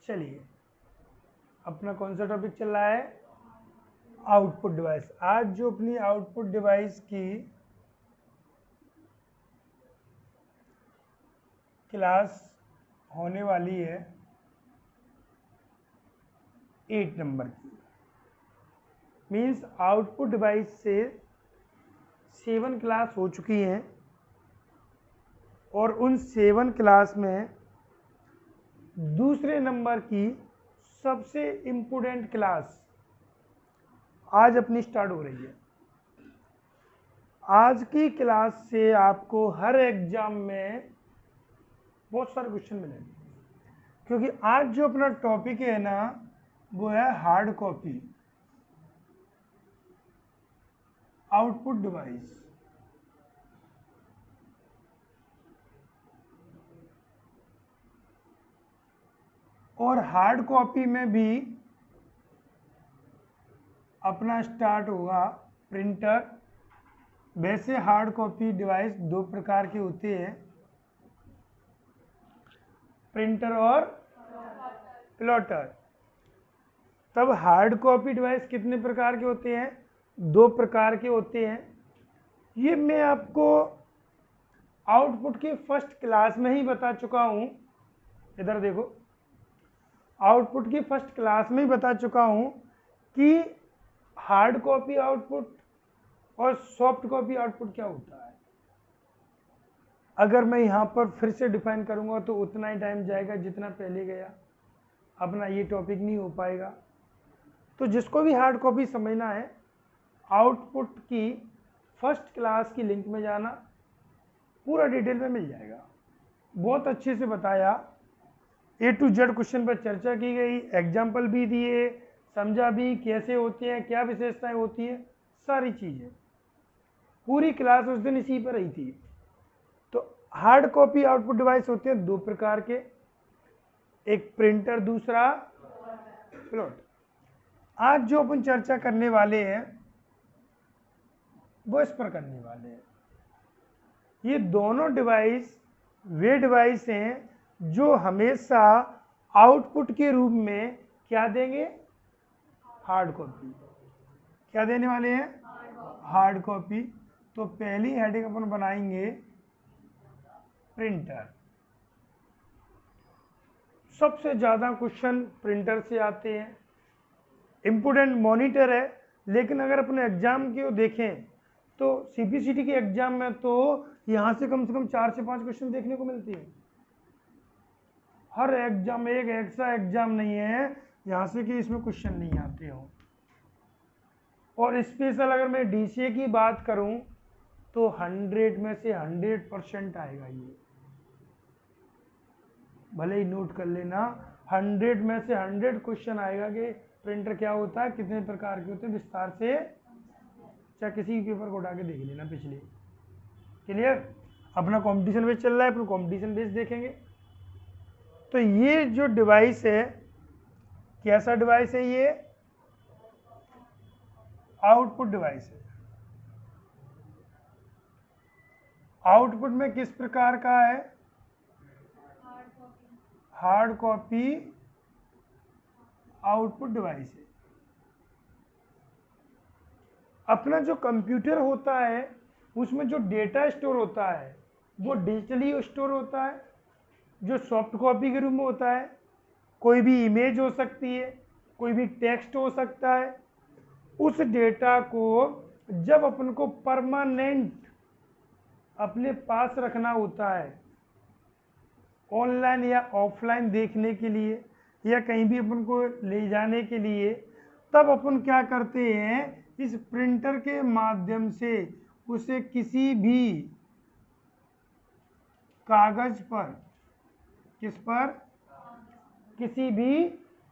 चलिए, अपना कौन सा टॉपिक चल रहा है? Output device. आज जो अपनी आउटपुट डिवाइस की क्लास होने वाली है 8 नंबर की, मीन्स आउटपुट डिवाइस से 7 क्लास हो चुकी हैं और उन 7 क्लास में दूसरे नंबर की सबसे इम्पोर्टेंट क्लास आज अपनी स्टार्ट हो रही है। आज की क्लास से आपको हर एग्जाम में बहुत सारे क्वेश्चन मिलेंगे, क्योंकि आज जो अपना टॉपिक है ना वो है हार्ड कॉपी आउटपुट डिवाइस। और हार्ड कॉपी में भी अपना स्टार्ट होगा प्रिंटर। वैसे हार्ड कॉपी डिवाइस 2 प्रकार के होते हैं, प्रिंटर और प्लॉटर। तब हार्ड कॉपी डिवाइस कितने प्रकार के होते हैं? 2 प्रकार के होते हैं। ये मैं आपको आउटपुट की फर्स्ट क्लास में ही बता चुका हूँ। इधर देखो, आउटपुट की फर्स्ट क्लास में ही बता चुका हूँ कि हार्ड कॉपी आउटपुट और सॉफ्ट कॉपी आउटपुट क्या होता है। अगर मैं यहाँ पर फिर से डिफाइन करूँगा तो उतना ही टाइम जाएगा जितना पहले गया, अपना ये टॉपिक नहीं हो पाएगा। तो जिसको भी हार्ड कॉपी समझना है, आउटपुट की फर्स्ट क्लास की लिंक में जाना, पूरा डिटेल में मिल जाएगा। बहुत अच्छे से बताया, A to Z क्वेश्चन पर चर्चा की गई, एग्जाम्पल भी दिए, समझा भी कैसे होते हैं, क्या विशेषताएं होती हैं, सारी चीज़ें। पूरी क्लास उस दिन इसी पर रही थी। तो हार्ड कॉपी आउटपुट डिवाइस होते हैं 2 प्रकार के, एक प्रिंटर, दूसरा प्लॉट। आज जो अपन चर्चा करने वाले हैं वो इस पर करने वाले हैं। ये दोनों डिवाइस वे डिवाइस हैं जो हमेशा आउटपुट के रूप में क्या देंगे? Hard copy. क्या देने वाले हैं? Hard copy. तो पहली हेडिंग अपन बनाएंगे प्रिंटर। सबसे ज़्यादा क्वेश्चन प्रिंटर से आते हैं। इम्पोर्टेंट मॉनिटर है, लेकिन अगर अपने एग्जाम को देखें तो सीपीसीटी के एग्जाम में तो यहाँ से कम 4 से 5 क्वेश्चन देखने को मिलती है। हर एग्जाम में एक ऐसा एग्जाम नहीं है यहाँ से कि इसमें क्वेश्चन नहीं आते हो। और स्पेशल अगर मैं डीसीए की बात करूँ तो 100 में से 100% आएगा। ये भले ही नोट कर लेना, 100 में से 100 क्वेश्चन आएगा कि प्रिंटर क्या होता है, कितने प्रकार के होते हैं, विस्तार से चाहे किसी पेपर को उठा के देख लेना पिछले। क्लियर? अपना कंपटीशन बेस चल रहा है, अपना कंपटीशन बेस देखेंगे। तो ये जो डिवाइस है, कैसा डिवाइस है? ये आउटपुट डिवाइस है। आउटपुट में किस प्रकार का है? हार्ड कॉपी आउटपुट डिवाइस है। अपना जो कंप्यूटर होता है उसमें जो डेटा स्टोर होता है वो डिजिटली स्टोर होता है, जो सॉफ्ट कॉपी के रूप में होता है। कोई भी इमेज हो सकती है, कोई भी टेक्स्ट हो सकता है। उस डेटा को जब अपन को परमानेंट अपने पास रखना होता है, ऑनलाइन या ऑफलाइन देखने के लिए या कहीं भी अपन को ले जाने के लिए, तब अपन क्या करते हैं? इस प्रिंटर के माध्यम से उसे किसी भी कागज पर, किस पर? किसी भी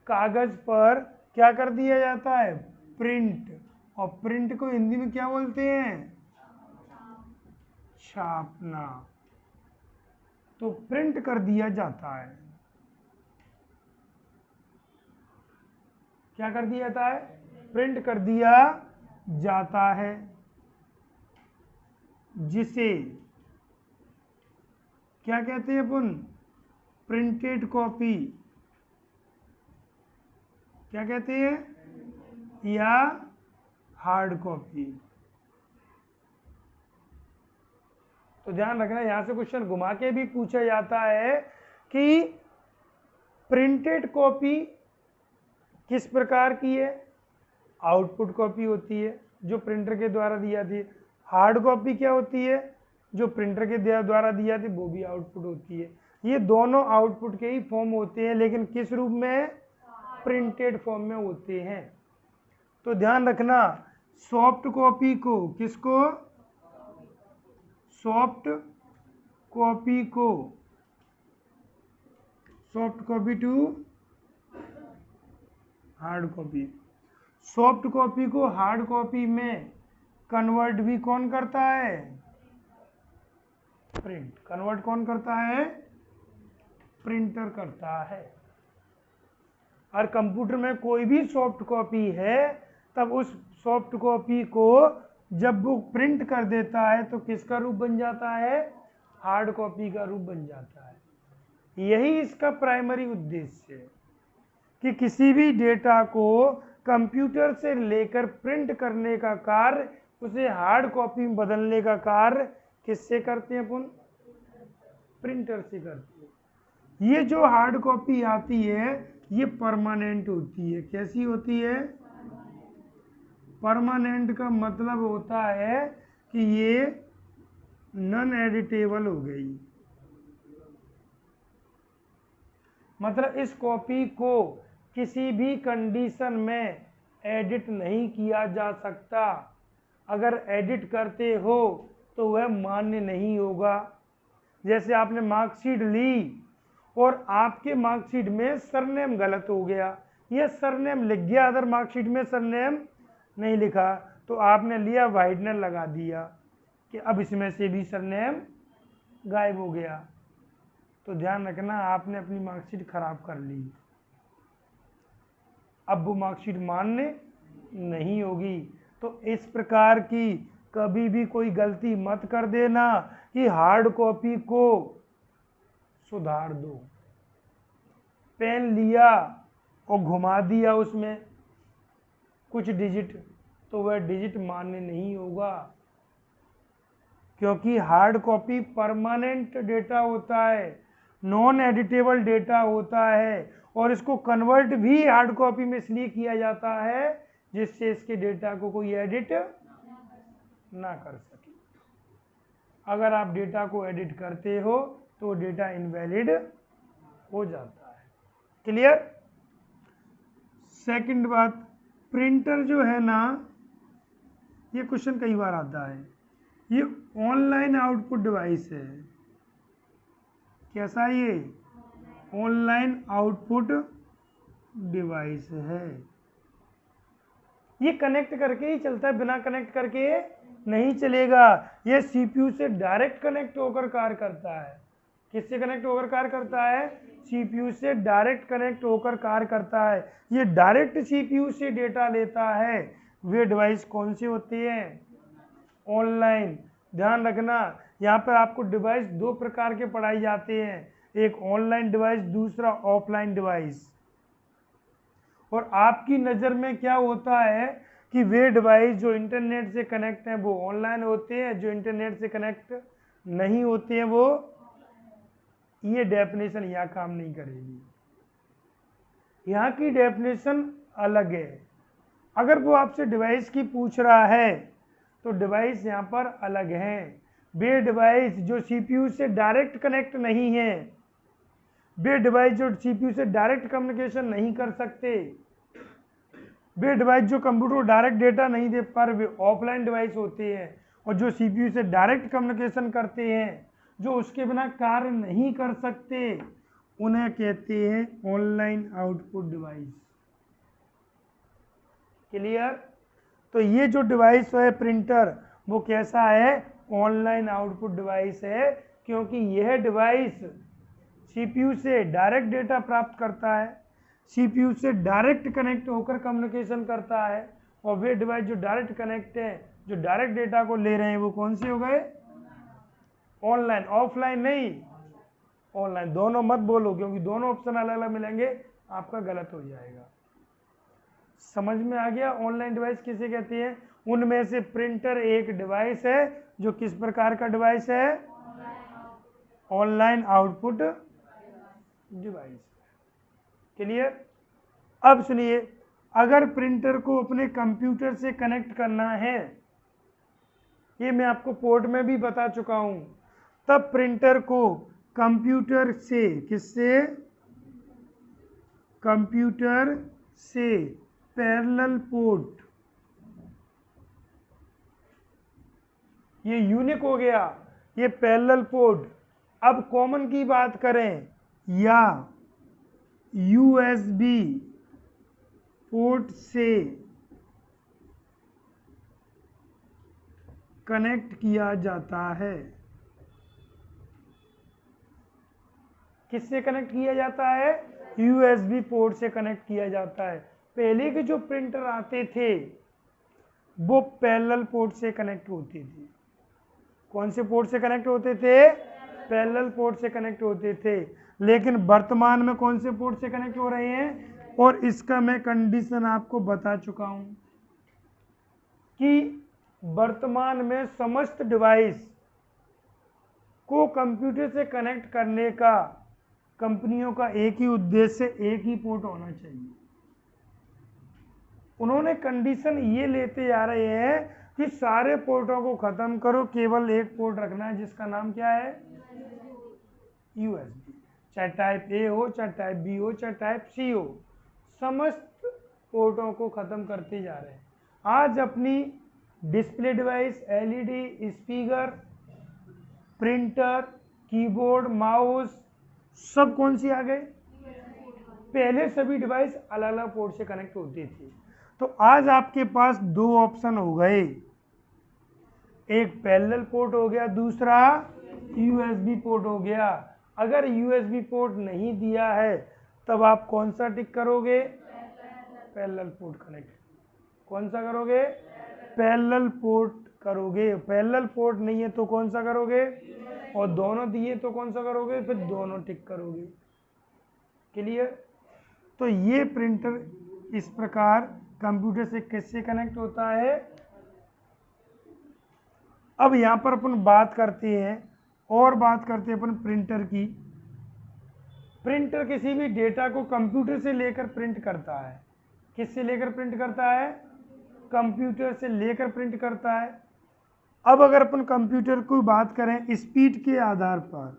कागज पर क्या कर दिया जाता है? प्रिंट। और प्रिंट को हिंदी में क्या बोलते हैं? छापना। तो प्रिंट कर दिया जाता है। क्या कर दिया जाता है? प्रिंट कर दिया जाता है, जिसे क्या कहते हैं अपन? प्रिंटेड कॉपी क्या कहते हैं, या हार्ड कॉपी। तो ध्यान रखना, यहां से क्वेश्चन घुमा के भी पूछा जाता है कि प्रिंटेड कॉपी किस प्रकार की है, आउटपुट कॉपी होती है जो प्रिंटर के द्वारा दी जाती है। हार्ड कॉपी क्या होती है, जो प्रिंटर के द्वारा दी जाती है, वो भी आउटपुट होती है। ये दोनों आउटपुट के ही फॉर्म होते हैं, लेकिन किस रूप में, प्रिंटेड फॉर्म में होते हैं। तो ध्यान रखना, सॉफ्ट कॉपी को, किसको, सॉफ्ट कॉपी को, soft copy to hard copy, soft copy को हार्ड कॉपी में कन्वर्ट भी कौन करता है, प्रिंट। कन्वर्ट कौन करता है, प्रिंटर करता है। और कंप्यूटर में कोई भी सॉफ्ट कॉपी है, तब उस सॉफ्ट कॉपी को जब वो प्रिंट कर देता है तो किसका रूप बन जाता है, हार्ड कॉपी का रूप बन जाता है। यही इसका प्राइमरी उद्देश्य है कि किसी भी डेटा को कंप्यूटर से लेकर प्रिंट करने का कार्य, उसे हार्ड कॉपी में बदलने का कार्य किससे करते हैं अपन, प्रिंटर से करते हैं। ये जो हार्ड कॉपी आती है ये परमानेंट होती है। कैसी होती है, परमानेंट का मतलब होता है कि ये नॉन एडिटेबल हो गई, मतलब इस कॉपी को किसी भी कंडीशन में एडिट नहीं किया जा सकता। अगर एडिट करते हो तो वह मान्य नहीं होगा। जैसे आपने मार्कशीट ली और आपके मार्कशीट में सरनेम गलत हो गया, यह सरनेम लिख गया, अदर मार्कशीट में सरनेम नहीं लिखा, तो आपने लिया वाइटनर लगा दिया कि अब इसमें से भी सरनेम गायब हो गया। तो ध्यान रखना, आपने अपनी मार्कशीट खराब कर ली, अब वो मार्कशीट मान्य नहीं होगी। तो इस प्रकार की कभी भी कोई गलती मत कर देना कि हार्ड कॉपी को सुधार दो। पेन लिया और घुमा दिया उसमें कुछ डिजिट, तो वह डिजिट मान्य नहीं होगा, क्योंकि हार्ड कॉपी परमानेंट डेटा होता है, नॉन एडिटेबल डेटा होता है, और इसको कन्वर्ट भी हार्ड कॉपी में इसलिए किया जाता है जिससे इसके डेटा को कोई एडिट ना कर सके। अगर आप डेटा को एडिट करते हो तो डेटा इनवैलिड हो जाता है। क्लियर। सेकंड बात, प्रिंटर जो है ना, ये क्वेश्चन कई बार आता है, ये ऑनलाइन आउटपुट डिवाइस है। कैसा है ये, ऑनलाइन आउटपुट डिवाइस है। ये कनेक्ट करके ही चलता है, बिना कनेक्ट करके नहीं चलेगा। ये सीपीयू से डायरेक्ट कनेक्ट होकर कार्य करता है। किससे कनेक्ट होकर कार्य करता है, सीपीयू से डायरेक्ट कनेक्ट होकर कार्य करता है। ये डायरेक्ट सीपीयू से डेटा लेता है। वे डिवाइस कौन से होते हैं, ऑनलाइन। ध्यान रखना, यहाँ पर आपको डिवाइस दो प्रकार के पढ़ाए जाते हैं, एक ऑनलाइन डिवाइस, दूसरा ऑफलाइन डिवाइस। और आपकी नज़र में क्या होता है कि वे डिवाइस जो इंटरनेट से कनेक्ट हैं वो ऑनलाइन होते हैं, जो इंटरनेट से कनेक्ट नहीं होते हैं वो, ये डेफिनेशन यहाँ काम नहीं करेगी। यहाँ की डेफिनेशन अलग है। अगर वो आपसे डिवाइस की पूछ रहा है तो डिवाइस यहाँ पर अलग हैं। वे डिवाइस जो सीपीयू से डायरेक्ट कनेक्ट नहीं है, वे डिवाइस जो सीपीयू से डायरेक्ट कम्युनिकेशन नहीं कर सकते, वे डिवाइस जो कंप्यूटर को डायरेक्ट डेटा नहीं दे पा रहे, वे ऑफलाइन डिवाइस होते हैं। और जो सीपीयू से डायरेक्ट कम्युनिकेशन करते हैं, जो उसके बिना कार्य नहीं कर सकते, उन्हें कहते हैं ऑनलाइन आउटपुट डिवाइस। क्लियर। तो ये जो डिवाइस है प्रिंटर, वो कैसा है, ऑनलाइन आउटपुट डिवाइस है, क्योंकि यह डिवाइस सीपीयू से डायरेक्ट डेटा प्राप्त करता है, सीपीयू से डायरेक्ट कनेक्ट होकर कम्युनिकेशन करता है। और वे डिवाइस जो डायरेक्ट कनेक्ट है, जो डायरेक्ट डेटा को ले रहे हैं, वो कौन से हो गए, ऑनलाइन। ऑफलाइन नहीं, ऑनलाइन। दोनों मत बोलो, क्योंकि दोनों ऑप्शन अलग अलग मिलेंगे, आपका गलत हो जाएगा। समझ में आ गया ऑनलाइन डिवाइस किसे कहते हैं? उनमें से प्रिंटर एक डिवाइस है जो किस प्रकार का डिवाइस है? Online output device. क्लियर? अब सुनिए, अगर प्रिंटर को अपने कंप्यूटर से कनेक्ट करना है, ये मैं आपको पोर्ट में भी बता चुका हूं, तब प्रिंटर को कंप्यूटर से, किससे? कंप्यूटर से पैरेलल पोर्ट, ये यूनिक हो गया, ये पैरेलल पोर्ट। अब कॉमन की बात करें, या यूएसबी पोर्ट से कनेक्ट किया जाता है। किससे कनेक्ट किया जाता है? यूएसबी पोर्ट से कनेक्ट किया जाता है। पहले के जो प्रिंटर आते थे वो पैरेलल पोर्ट से कनेक्ट होते थे। कौन से पोर्ट से कनेक्ट होते थे? पैरेलल पोर्ट से कनेक्ट होते थे। लेकिन वर्तमान में कौन से पोर्ट से कनेक्ट हो रहे हैं? और इसका मैं कंडीशन आपको बता चुका हूं कि वर्तमान में समस्त डिवाइस को कंप्यूटर से कनेक्ट करने का कंपनियों का एक ही उद्देश्य, एक ही पोर्ट होना चाहिए। उन्होंने कंडीशन ये लेते जा रहे हैं कि सारे पोर्टों को खत्म करो, केवल एक पोर्ट रखना है जिसका नाम क्या है? यूएसबी। चाहे टाइप ए हो, चाहे टाइप बी हो, चाहे टाइप सी हो, समस्त पोर्टों को खत्म करते जा रहे हैं। आज अपनी display device, LED, speaker, printer, keyboard, mouse, सब कौन सी आ गए? पहले सभी डिवाइस अलग अलग पोर्ट से कनेक्ट होती थी। तो आज आपके पास दो ऑप्शन हो गए, एक पैरेलल पोर्ट हो गया, दूसरा यूएसबी पोर्ट हो गया। अगर यूएसबी पोर्ट नहीं दिया है तब आप कौन सा टिक करोगे? Parallel port connect. कौन सा करोगे? पैरेलल पोर्ट करोगे। पैरेलल पोर्ट नहीं है तो कौन सा करोगे? और दोनों दिए तो कौन सा करोगे? फिर दोनों टिक करोगे। क्लियर? तो ये प्रिंटर इस प्रकार कंप्यूटर से कैसे कनेक्ट होता है। अब यहाँ पर अपन बात करते हैं अपन प्रिंटर की। प्रिंटर किसी भी डेटा को कंप्यूटर से लेकर प्रिंट करता है। किससे लेकर प्रिंट करता है? कंप्यूटर से लेकर प्रिंट करता है। अब अगर अपन कंप्यूटर की बात करें स्पीड के आधार पर,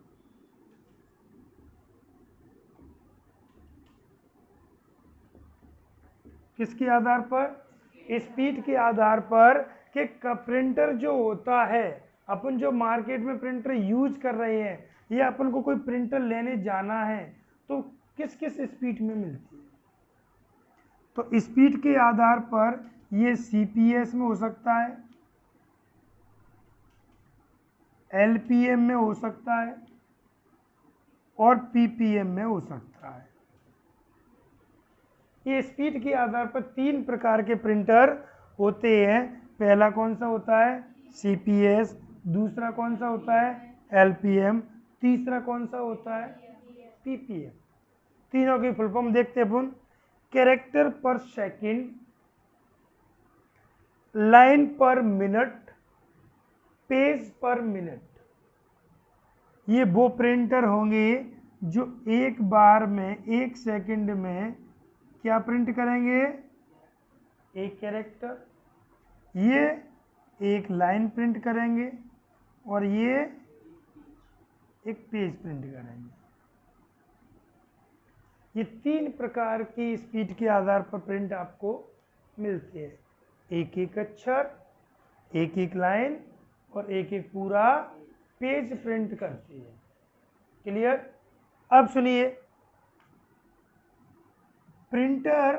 किसके आधार पर? स्पीड के आधार पर कि प्रिंटर जो होता है, अपन जो मार्केट में प्रिंटर यूज कर रहे हैं या अपन को कोई प्रिंटर लेने जाना है तो किस किस स्पीड में मिलती है। तो स्पीड के आधार पर ये सीपीएस में हो सकता है, एलपीएम में हो सकता है और पीपीएम में हो सकता है। ये स्पीड के आधार पर तीन प्रकार के प्रिंटर होते हैं। पहला कौन सा होता है? सीपीएस। दूसरा कौन सा होता है? एलपीएम। तीसरा कौन सा होता है? पीपीएम। तीनों की फुल फॉर्म देखते हैं अपन। कैरेक्टर पर सेकंड, लाइन पर मिनट, पेज पर मिनट। ये वो प्रिंटर होंगे जो एक बार में, एक सेकंड में क्या प्रिंट करेंगे? एक कैरेक्टर। ये एक लाइन प्रिंट करेंगे और ये एक पेज प्रिंट करेंगे। ये तीन प्रकार की स्पीड के आधार पर प्रिंट आपको मिलते हैं। एक एक अक्षर, एक एक लाइन और एक एक पूरा पेज प्रिंट करती है। क्लियर? अब सुनिए, प्रिंटर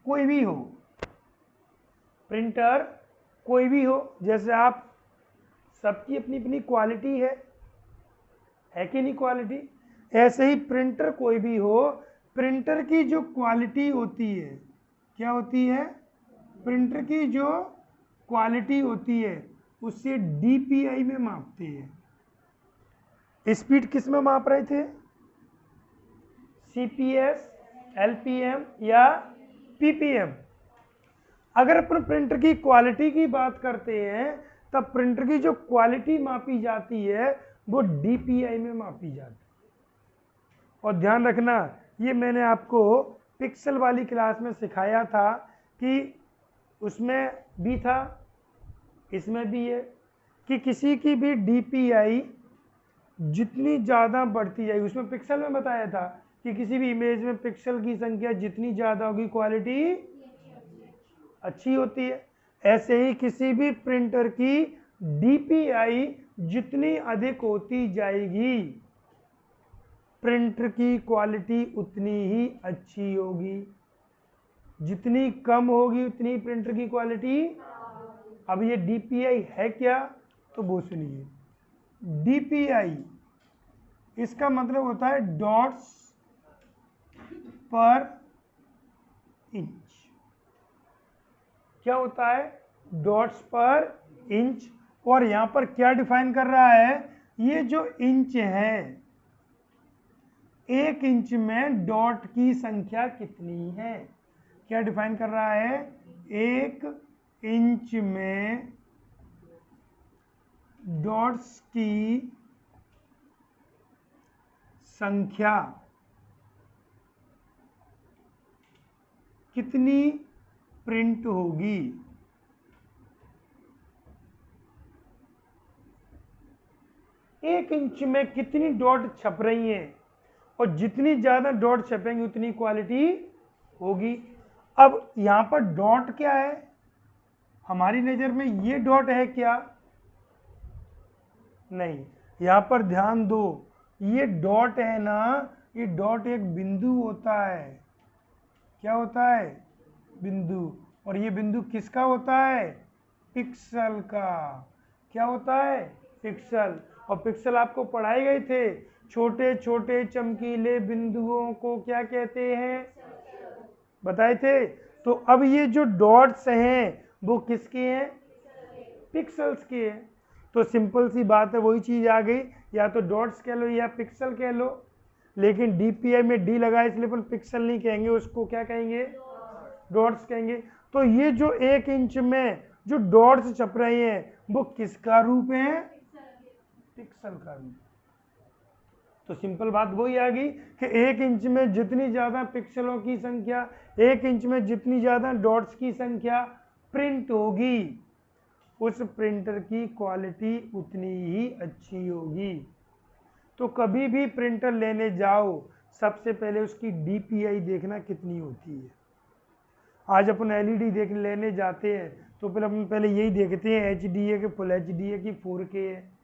कोई भी हो, प्रिंटर कोई भी हो, जैसे आप सबकी अपनी अपनी क्वालिटी है कि नहीं क्वालिटी, ऐसे ही प्रिंटर कोई भी हो, प्रिंटर की जो क्वालिटी होती है, क्या होती है? प्रिंटर की जो क्वालिटी होती है उससे डीपीआई में मापते हैं। स्पीड किस में माप रहे थे? CPS, LPM या PPM। अगर अपन प्रिंटर की क्वालिटी की बात करते हैं तब प्रिंटर की जो क्वालिटी मापी जाती है वो DPI में मापी जाती है। और ध्यान रखना, ये मैंने आपको पिक्सल वाली क्लास में सिखाया था कि उसमें भी था, इसमें भी है कि किसी की भी DPI जितनी ज़्यादा बढ़ती जाएगी, उसमें पिक्सल में बताया था कि किसी भी इमेज में पिक्सल की संख्या जितनी ज़्यादा होगी क्वालिटी अच्छी होती है। ऐसे ही किसी भी प्रिंटर की DPI जितनी अधिक होती जाएगी प्रिंटर की क्वालिटी उतनी ही अच्छी होगी, जितनी कम होगी उतनी प्रिंटर की क्वालिटी। अब ये DPI है क्या, तो वो सुनिए। DPI इसका मतलब होता है डॉट्स पर इंच। क्या होता है? डॉट्स पर इंच। और यहां पर क्या डिफाइन कर रहा है? ये जो इंच है, 1 इंच में डॉट की संख्या कितनी है? क्या डिफाइन कर रहा है? 1 इंच में डॉट्स की संख्या कितनी प्रिंट होगी? एक इंच में कितनी डॉट छप रही हैं, और जितनी ज्यादा डॉट छपेंगी उतनी क्वालिटी होगी। अब यहां पर डॉट क्या है? हमारी नजर में ये डॉट है क्या? नहीं। यहां पर ध्यान दो, ये डॉट है ना, ये डॉट एक बिंदु होता है। क्या होता है? बिंदु। और ये बिंदु किसका होता है? पिक्सल का। क्या होता है? पिक्सल। और पिक्सल आपको पढ़ाए गए थे, छोटे छोटे चमकीले बिंदुओं को क्या कहते हैं? बताए थे। तो अब ये जो डॉट्स हैं वो किसके हैं? पिक्सल्स के हैं। तो सिंपल सी बात है, वही चीज आ गई, या तो डॉट्स कह लो या पिक्सल कह लो। लेकिन DPI में D लगा है इसलिए अपन पिक्सल नहीं कहेंगे, उसको क्या कहेंगे? डॉट्स कहेंगे। तो ये जो 1 इंच में जो डॉट्स छप रहे हैं वो किसका रूप है? पिक्सल का रूप। तो सिंपल बात वही आ गई कि 1 इंच में जितनी ज्यादा पिक्सलों की संख्या, 1 इंच में जितनी ज्यादा डॉट्स की संख्या प्रिंट होगी, उस प्रिंटर की क्वालिटी उतनी ही अच्छी होगी। तो कभी भी प्रिंटर लेने जाओ, सबसे पहले उसकी DPI देखना कितनी होती है। आज अपन LED लेने जाते हैं तो अपन पहले यही देखते हैं HD है कि फुल HD है कि 4K है।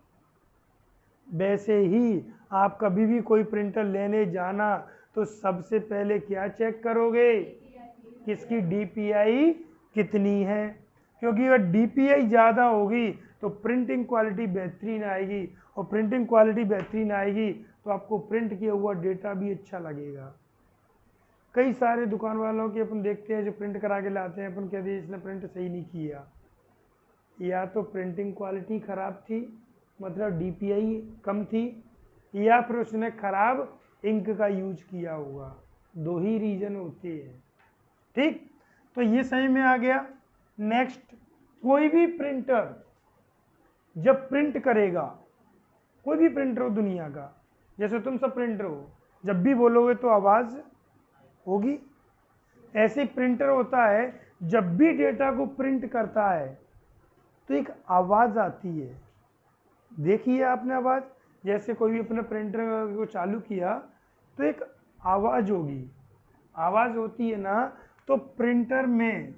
वैसे ही आप कभी भी कोई प्रिंटर लेने जाना तो सबसे पहले क्या चेक करोगे? किसकी DPI कितनी है। क्योंकि अगर DPI ज़्यादा होगी तो प्रिंटिंग क्वालिटी बेहतरीन आएगी, और प्रिंटिंग क्वालिटी बेहतरीन आएगी तो आपको प्रिंट किया हुआ डेटा भी अच्छा लगेगा। कई सारे दुकान वालों की अपन देखते हैं जो प्रिंट करा के लाते हैं, अपन कहते हैं इसने प्रिंट सही नहीं किया, या तो प्रिंटिंग क्वालिटी ख़राब थी, मतलब DPI कम थी, या फिर उसने ख़राब इंक का यूज किया होगा। 2 ही रीज़न होते हैं। ठीक, तो ये सही में आ गया। नेक्स्ट, कोई भी प्रिंटर जब प्रिंट करेगा, कोई भी प्रिंटर हो दुनिया का, जैसे तुम सब प्रिंटर हो, जब भी बोलोगे तो आवाज़ होगी। ऐसे प्रिंटर होता है, जब भी डेटा को प्रिंट करता है तो एक आवाज़ आती है। देखिए आपने आवाज़, जैसे कोई भी अपने प्रिंटर को चालू किया तो एक आवाज़ होगी। आवाज़ होती है ना, तो प्रिंटर में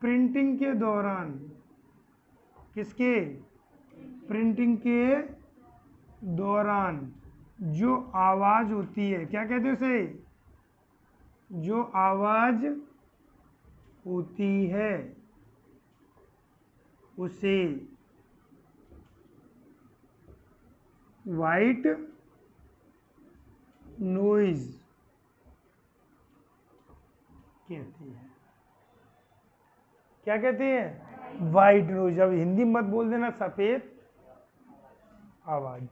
प्रिंटिंग के दौरान, किसके? प्रिंटिंग के दौरान जो आवाज़ होती है, क्या कहते हैं उसे? जो आवाज़ होती है उसे वाइट नॉइज कहते हैं। क्या कहते हैं? White noise. अब हिंदी मत बोल देना सफ़ेद आवाज़।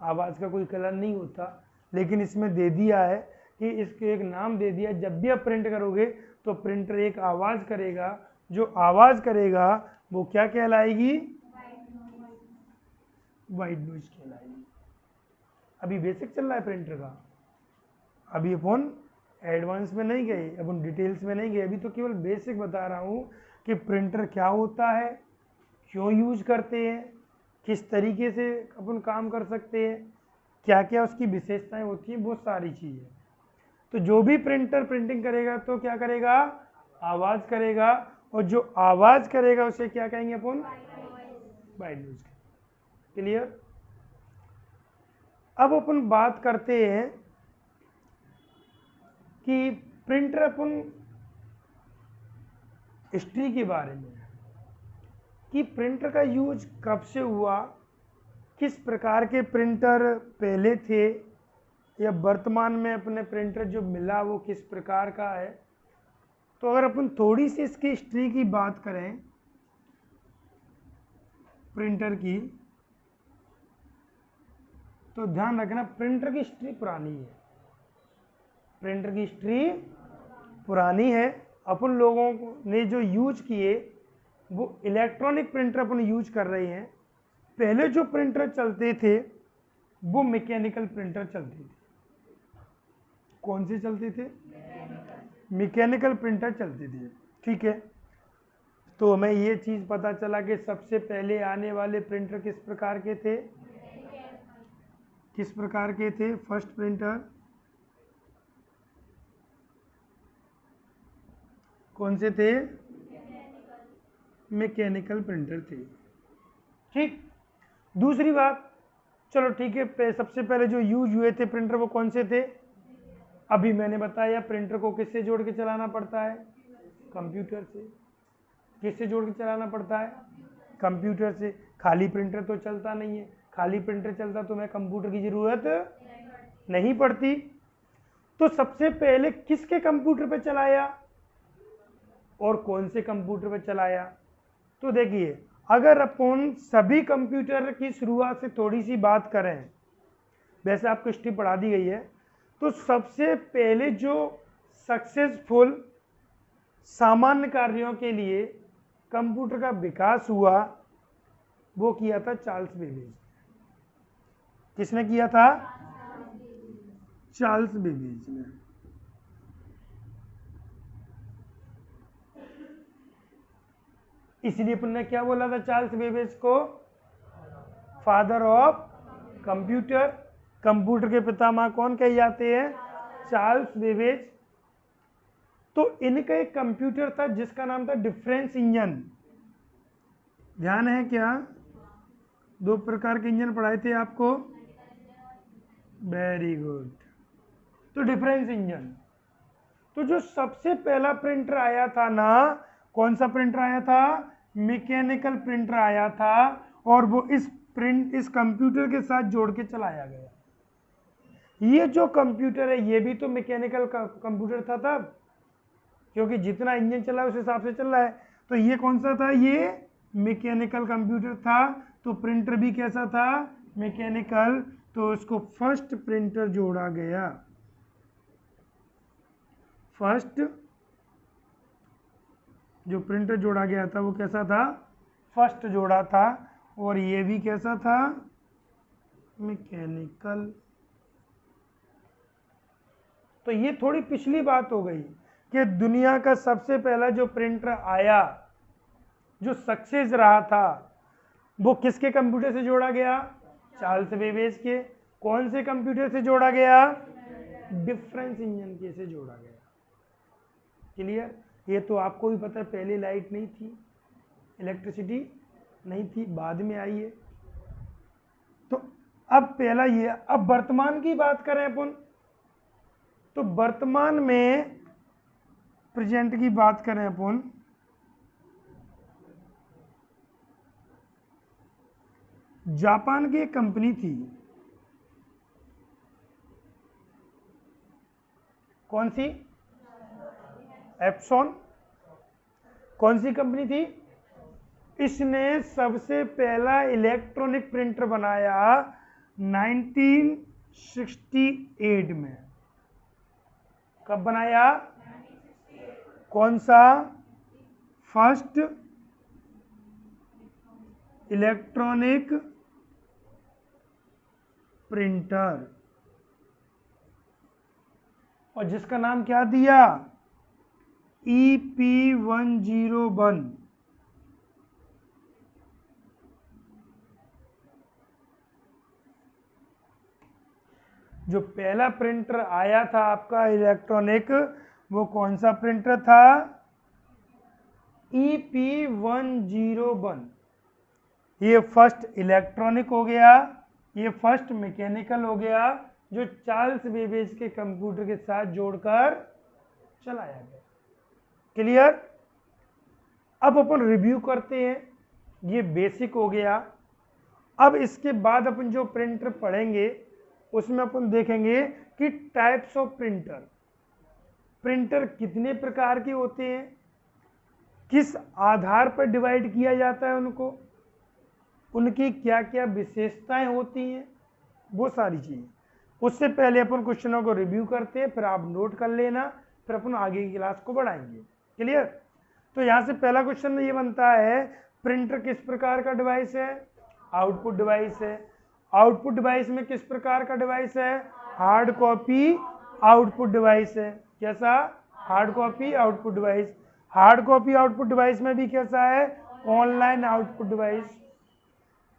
आवाज़ का कोई कलर नहीं होता, लेकिन इसमें दे दिया है कि इसके एक नाम दे दिया, जब भी आप प्रिंट करोगे तो प्रिंटर एक आवाज़ करेगा, जो आवाज़ करेगा वो क्या कहलाएगी? वाइट नॉइज कहलाएगी। अभी बेसिक चल रहा है प्रिंटर का, अभी अपन एडवांस में नहीं गए, अपन डिटेल्स में नहीं गए, अभी तो केवल बेसिक बता रहा हूँ कि प्रिंटर क्या होता है, क्यों यूज करते हैं, किस तरीके से अपन काम कर सकते हैं, क्या क्या उसकी विशेषताएं होती हैं, बहुत सारी चीज़ें। तो जो भी प्रिंटर प्रिंटिंग करेगा तो क्या करेगा? आवाज़ करेगा, और जो आवाज़ करेगा उसे क्या कहेंगे अपन? White noise. क्लियर? अब अपन बात करते हैं कि प्रिंटर अपन हिस्ट्री के बारे में, कि प्रिंटर का यूज कब से हुआ, किस प्रकार के प्रिंटर पहले थे, या वर्तमान में अपने प्रिंटर जो मिला वो किस प्रकार का है। तो अगर अपन थोड़ी सी इसकी हिस्ट्री की बात करें प्रिंटर की, तो ध्यान रखना प्रिंटर की हिस्ट्री पुरानी है। प्रिंटर की हिस्ट्री पुरानी है। अपन लोगों ने जो यूज किए वो इलेक्ट्रॉनिक प्रिंटर अपन यूज कर रहे हैं। पहले जो प्रिंटर चलते थे वो मैकेनिकल प्रिंटर चलते थे। कौन से चलते थे? मैकेनिकल प्रिंटर चलते थे। ठीक है, तो हमें ये चीज़ पता चला कि सबसे पहले आने वाले प्रिंटर किस प्रकार के थे? किस प्रकार के थे? फर्स्ट प्रिंटर कौन से थे? मैकेनिकल प्रिंटर थे। ठीक, दूसरी बात, चलो ठीक है, सबसे पहले जो यूज हुए थे प्रिंटर वो कौन से थे? अभी मैंने बताया प्रिंटर को किससे जोड़ के चलाना पड़ता है? कंप्यूटर से। किससे जोड़ के चलाना पड़ता है? कंप्यूटर से। खाली प्रिंटर तो चलता नहीं है, खाली प्रिंटर चलता तो मैं कंप्यूटर की जरूरत नहीं पड़ती। तो सबसे पहले किसके कंप्यूटर पे चलाया और कौन से कंप्यूटर पे चलाया? तो देखिए, अगर अपन सभी कंप्यूटर की शुरुआत से थोड़ी सी बात करें, वैसे आपको हिस्ट्री पढ़ा दी गई है, तो सबसे पहले जो सक्सेसफुल सामान्य कार्यों के लिए कंप्यूटर का विकास हुआ वो किया था चार्ल्स बेबेज। किसने किया था? चार्ल्स बेबेज ने। इसलिए अपन ने क्या बोला था चार्ल्स बेबेज को? Father of computer. कंप्यूटर के पितामह कौन कहे जाते हैं? Charles Babbage. तो इनका एक कंप्यूटर था जिसका नाम था डिफरेंस इंजन। ध्यान है क्या? दो प्रकार के इंजन पढ़ाए थे आपको। Very good. तो डिफरेंस इंजन। तो जो सबसे पहला प्रिंटर आया था ना, कौन सा प्रिंटर आया था? मैकेनिकल प्रिंटर आया था, और वो इस कंप्यूटर के साथ जोड़ के चलाया गया। ये जो कंप्यूटर है ये भी तो मैकेनिकल कंप्यूटर था तब, क्योंकि जितना इंजन चला है उस हिसाब से चल रहा है। तो ये कौन सा था? ये मैकेनिकल कंप्यूटर था। तो प्रिंटर भी कैसा था? मैकेनिकल। तो इसको फर्स्ट प्रिंटर जोड़ा गया। फर्स्ट जो प्रिंटर जोड़ा गया था वो कैसा था? फर्स्ट जोड़ा था। और ये भी कैसा था? मैकेनिकल। तो ये थोड़ी पिछली बात हो गई कि दुनिया का सबसे पहला जो प्रिंटर आया जो सक्सेस रहा था वो किसके कंप्यूटर से जोड़ा गया? चार्ल्स बेबेज के। कौन से कंप्यूटर से जोड़ा गया? डिफरेंस इंजन के से जोड़ा गया। क्लियर? ये तो आपको भी पता है, पहले लाइट नहीं थी, इलेक्ट्रिसिटी नहीं थी, बाद में आई है। तो अब पहला ये। अब वर्तमान की बात करें अपन, तो वर्तमान में प्रेजेंट की बात करें अपन, जापान की एक कंपनी थी। कौन सी? एप्सॉन। कौन सी कंपनी थी? इसने सबसे पहला इलेक्ट्रॉनिक प्रिंटर बनाया 1968 में। कब बनाया? कौन सा? फर्स्ट इलेक्ट्रॉनिक प्रिंटर, और जिसका नाम क्या दिया? EP101। जो पहला प्रिंटर आया था आपका इलेक्ट्रॉनिक, वो कौन सा प्रिंटर था? EP101। ये फर्स्ट इलेक्ट्रॉनिक हो गया, ये फर्स्ट मैकेनिकल हो गया, जो चार्ल्स बेबेज के कंप्यूटर के साथ जोड़कर चलाया गया। क्लियर? अब अपन रिव्यू करते हैं, ये बेसिक हो गया। अब इसके बाद अपन जो प्रिंटर पढ़ेंगे उसमें अपन देखेंगे कि टाइप्स ऑफ प्रिंटर, प्रिंटर कितने प्रकार के होते हैं, किस आधार पर डिवाइड किया जाता है उनको, उनकी क्या क्या विशेषताएं होती हैं, वो सारी चीज़ें। उससे पहले अपन क्वेश्चनों को रिव्यू करते हैं, फिर आप नोट कर लेना, फिर अपन आगे की क्लास को बढ़ाएंगे। क्लियर? तो यहाँ से पहला क्वेश्चन ये बनता है, प्रिंटर किस प्रकार का डिवाइस है? आउटपुट डिवाइस है। आउटपुट डिवाइस में किस प्रकार का डिवाइस है? हार्ड कॉपी आउटपुट डिवाइस है। कैसा? Hard copy output device. Hard copy output device में भी कैसा है? Online output device.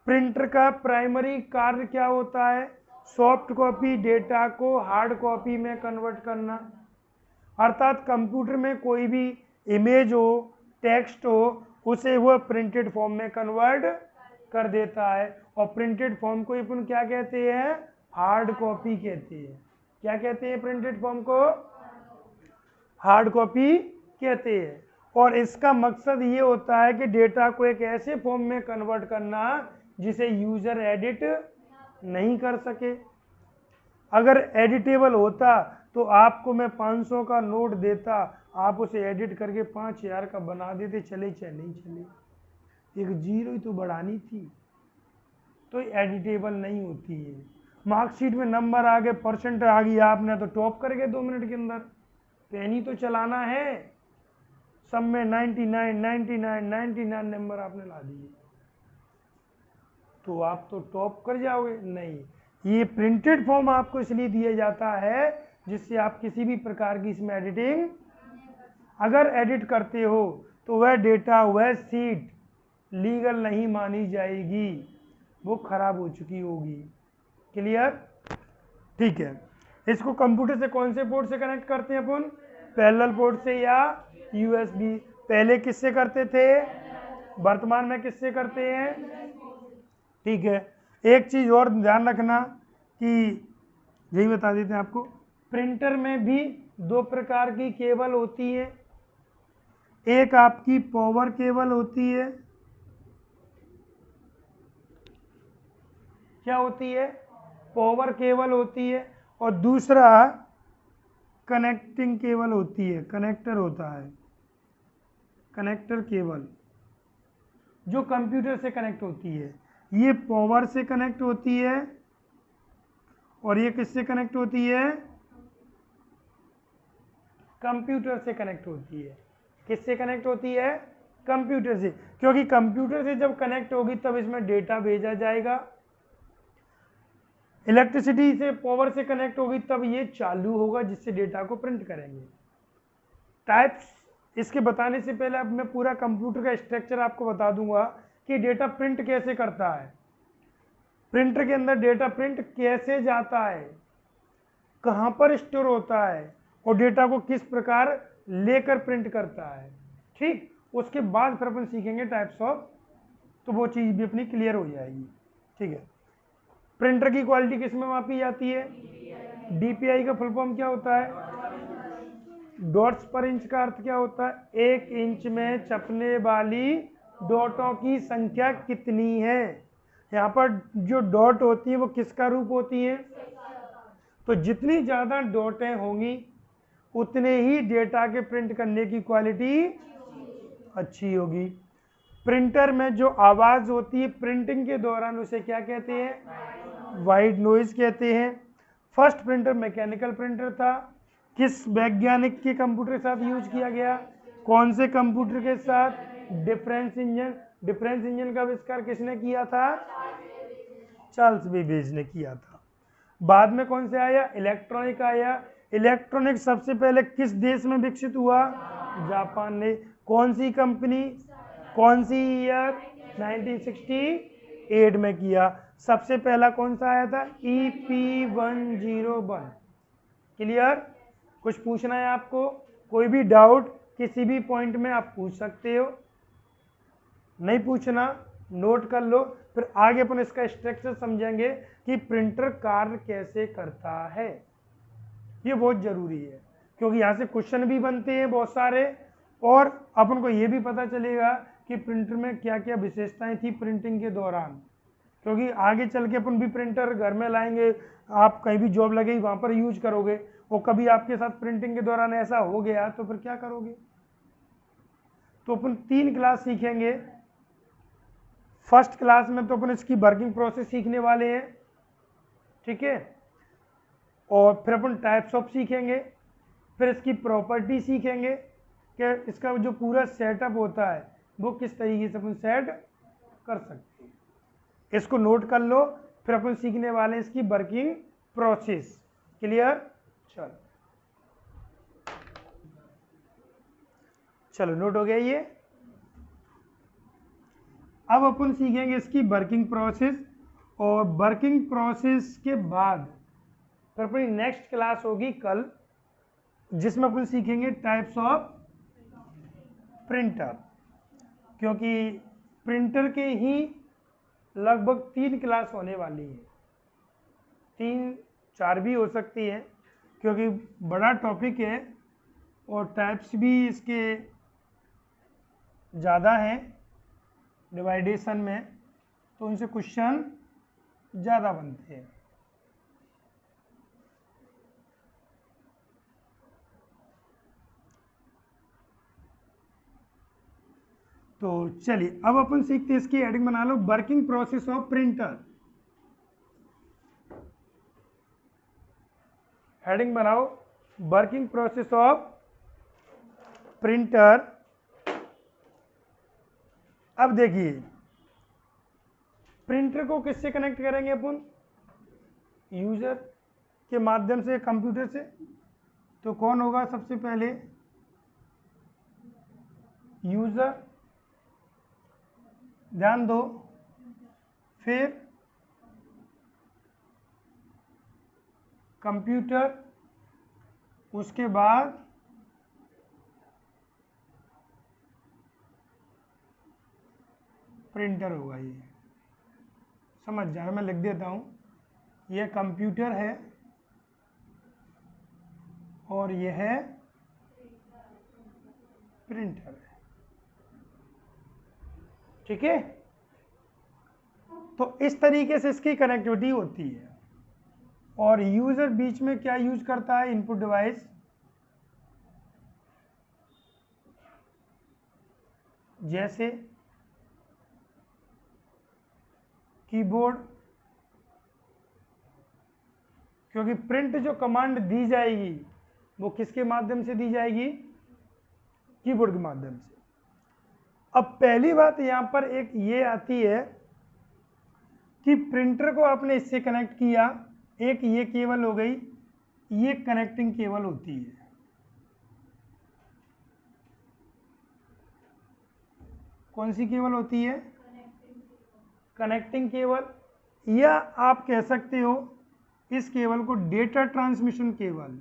प्रिंटर का प्राइमरी कार्य क्या होता है? सॉफ्ट कॉपी डेटा को हार्ड कॉपी में कन्वर्ट करना, अर्थात कंप्यूटर में कोई भी इमेज हो, टेक्स्ट हो, उसे वो प्रिंटेड फॉर्म में कन्वर्ट कर देता है। और प्रिंटेड फॉर्म को अपन क्या कहते हैं? हार्ड कॉपी कहते हैं। क्या कहते हैं प्रिंटेड फॉर्म को? हार्ड कॉपी कहते हैं। और इसका मकसद ये होता है कि डेटा को एक ऐसे फॉर्म में कन्वर्ट करना जिसे यूजर एडिट नहीं कर सके। अगर एडिटेबल होता तो आपको मैं 500 का नोट देता, आप उसे एडिट करके 5000 का बना देते, चले चाहे नहीं चले, एक जीरो ही तो बढ़ानी थी, तो एडिटेबल नहीं होती है। मार्कशीट में नंबर आ गए, परसेंट आ गई, आपने तो टॉप कर गए 2 मिनट के अंदर, पेन ही तो चलाना है, सब में 99 नंबर आपने ला दिए, तो आप तो टॉप कर जाओगे। नहीं, ये प्रिंटेड फॉर्म आपको इसलिए दिया जाता है जिससे आप किसी भी प्रकार की इसमें एडिटिंग, अगर एडिट करते हो तो वह डेटा, वह सीट लीगल नहीं मानी जाएगी, वो खराब हो चुकी होगी। क्लियर? ठीक है। इसको कंप्यूटर से कौन से पोर्ट से कनेक्ट करते हैं अपन? पैरेलल पोर्ट से या USB। पहले किससे करते थे? वर्तमान में किससे करते हैं? ठीक है। एक चीज़ और ध्यान रखना कि यही बता देते हैं आपको, प्रिंटर में भी 2 प्रकार की केबल होती है। एक आपकी पावर केबल होती है। क्या होती है? पावर केबल होती है। और दूसरा कनेक्टिंग केबल होती है, कनेक्टर होता है, कनेक्टर केबल जो कंप्यूटर से कनेक्ट होती है। ये पावर से कनेक्ट होती है और ये किससे कनेक्ट होती है? कंप्यूटर से कनेक्ट होती है। किससे कनेक्ट होती है? कंप्यूटर से, क्योंकि कंप्यूटर से जब कनेक्ट होगी तब इसमें डेटा भेजा जाएगा। इलेक्ट्रिसिटी से, पावर से कनेक्ट होगी तब ये चालू होगा जिससे डेटा को प्रिंट करेंगे। टाइप्स इसके बताने से पहले अब मैं पूरा कंप्यूटर का स्ट्रक्चर आपको बता दूंगा कि डेटा प्रिंट कैसे करता है, प्रिंटर के अंदर डेटा प्रिंट कैसे जाता है, कहाँ पर स्टोर होता है और डेटा को किस प्रकार लेकर प्रिंट करता है। ठीक, उसके बाद फिर अपन सीखेंगे टाइप्स ऑफ, तो वो चीज़ भी अपनी क्लियर हो जाएगी। ठीक है। प्रिंटर की क्वालिटी किस में मापी जाती है? DPI का फुल फॉर्म क्या होता है? डॉट्स पर इंच का अर्थ क्या होता है? 1 इंच में छपने वाली डॉटों की संख्या कितनी है। यहाँ पर जो डॉट होती है वो किसका रूप होती है? तो जितनी ज़्यादा डॉटें होंगी उतने ही डेटा के प्रिंट करने की क्वालिटी अच्छी होगी। प्रिंटर में जो आवाज़ होती है प्रिंटिंग के दौरान उसे क्या कहते हैं? वाइट नॉइज कहते हैं। फर्स्ट प्रिंटर मैकेनिकल प्रिंटर था। किस वैज्ञानिक के कंप्यूटर के साथ यूज किया गया? कौन से कंप्यूटर के साथ? Difference engine. डिफरेंस इंजन का आविष्कार किसने किया था? चार्ल्स बेबेज ने किया था। बाद में कौन से आया? इलेक्ट्रॉनिक आया। इलेक्ट्रॉनिक सबसे पहले किस देश में विकसित हुआ? जापान ने। कौन सी कंपनी? कौन सी ईयर? 1968 में किया। सबसे पहला कौन सा आया था? EP101। क्लियर? कुछ पूछना है आपको? कोई भी डाउट किसी भी पॉइंट में आप पूछ सकते हो। नहीं पूछना नोट कर लो, फिर आगे अपन इसका स्ट्रक्चर समझेंगे कि प्रिंटर कार्य कैसे करता है। ये बहुत जरूरी है क्योंकि यहाँ से क्वेश्चन भी बनते हैं बहुत सारे, और अपन को ये भी पता चलेगा कि प्रिंटर में क्या क्या विशेषताएं थी प्रिंटिंग के दौरान, क्योंकि आगे चल के अपन भी प्रिंटर घर में लाएंगे, आप कहीं भी जॉब लगेगी वहाँ पर यूज करोगे, और कभी आपके साथ प्रिंटिंग के दौरान ऐसा हो गया तो फिर क्या करोगे? तो अपन 3 क्लास सीखेंगे। फर्स्ट क्लास में तो अपन इसकी वर्किंग प्रोसेस सीखने वाले हैं, ठीक है, और फिर अपन टाइप्स ऑफ सीखेंगे, फिर इसकी प्रॉपर्टी सीखेंगे कि इसका जो पूरा सेटअप होता है वो किस तरीके से अपन सेट कर सकते हैं। इसको नोट कर लो, फिर अपन सीखने वाले हैं इसकी वर्किंग प्रोसेस। क्लियर? चलो नोट हो गया ये। अब अपन सीखेंगे इसकी वर्किंग प्रोसेस, और वर्किंग प्रोसेस के बाद फिर अपनी नेक्स्ट क्लास होगी कल, जिसमें अपन सीखेंगे टाइप्स ऑफ प्रिंटर, क्योंकि प्रिंटर के ही लगभग 3 क्लास होने वाली है, 3-4 भी हो सकती है क्योंकि बड़ा टॉपिक है और टाइप्स भी इसके ज़्यादा हैं डिवाइडेशन में, तो उनसे क्वेश्चन ज़्यादा बनते हैं। तो चलिए अब अपन सीखते हैं, इसकी हेडिंग बना लो, working process of printer. Heading बनाओ, वर्किंग प्रोसेस ऑफ प्रिंटर। अब देखिए प्रिंटर को किससे कनेक्ट करेंगे अपन? यूजर के माध्यम से, कंप्यूटर से। तो कौन होगा सबसे पहले? यूजर, ध्यान दो, फिर कंप्यूटर, उसके बाद प्रिंटर होगा। ये समझ जाना, मैं लिख देता हूँ, यह कंप्यूटर है और यह है प्रिंटर है, ठीक है। तो इस तरीके से इसकी कनेक्टिविटी होती है, और यूजर बीच में क्या यूज करता है? इनपुट डिवाइस, जैसे कीबोर्ड, क्योंकि प्रिंट जो कमांड दी जाएगी वो किसके माध्यम से दी जाएगी? कीबोर्ड के माध्यम से। अब पहली बात यहां पर एक ये आती है कि प्रिंटर को आपने इससे कनेक्ट किया, एक ये केबल हो गई, ये कनेक्टिंग केबल होती है, कौन सी केबल होती है? कनेक्टिंग केबल, या आप कह सकते हो इस केबल को data transmission cable,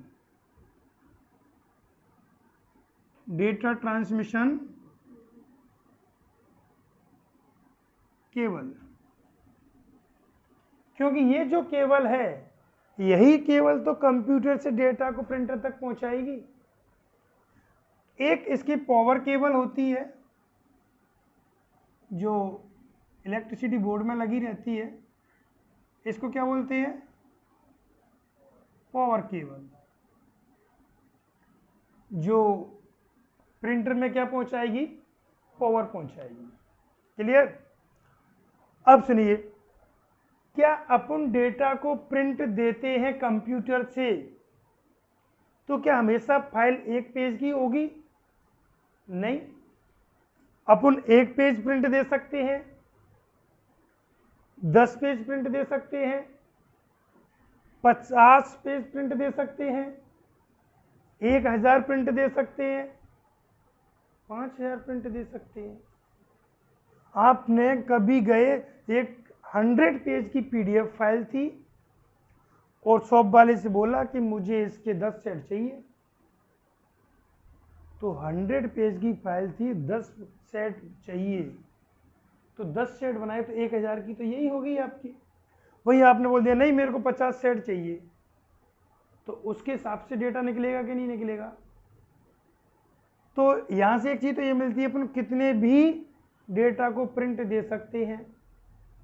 data transmission cable, क्योंकि ये जो केबल है यही केबल तो कंप्यूटर से डेटा को प्रिंटर तक पहुंचाएगी। एक इसकी पावर केबल होती है जो इलेक्ट्रिसिटी बोर्ड में लगी रहती है, इसको क्या बोलते हैं? पावर केबल, जो प्रिंटर में क्या पहुंचाएगी? पावर पहुंचाएगी। क्लियर। अब सुनिए, क्या अपन डेटा को प्रिंट देते हैं कंप्यूटर से तो क्या हमेशा फाइल एक पेज की होगी? नहीं, अपन एक पेज प्रिंट दे सकते हैं, 10 पेज प्रिंट दे सकते हैं, 50 पेज प्रिंट दे सकते हैं, 1000 प्रिंट दे सकते हैं, 5000 प्रिंट दे सकते हैं। आपने कभी गए, एक 100 पेज की पीडीएफ फाइल थी और शॉप वाले से बोला कि मुझे इसके 10 सेट चाहिए, तो 100 पेज की फाइल थी, 10 सेट चाहिए, तो 10 सेट बनाए तो 1000 की तो यही हो गई आपकी। वही आपने बोल दिया नहीं मेरे को 50 सेट चाहिए, तो उसके हिसाब से डेटा निकलेगा कि नहीं निकलेगा? तो यहां से एक चीज तो ये मिलती है, अपन कितने भी डेटा को प्रिंट दे सकते हैं।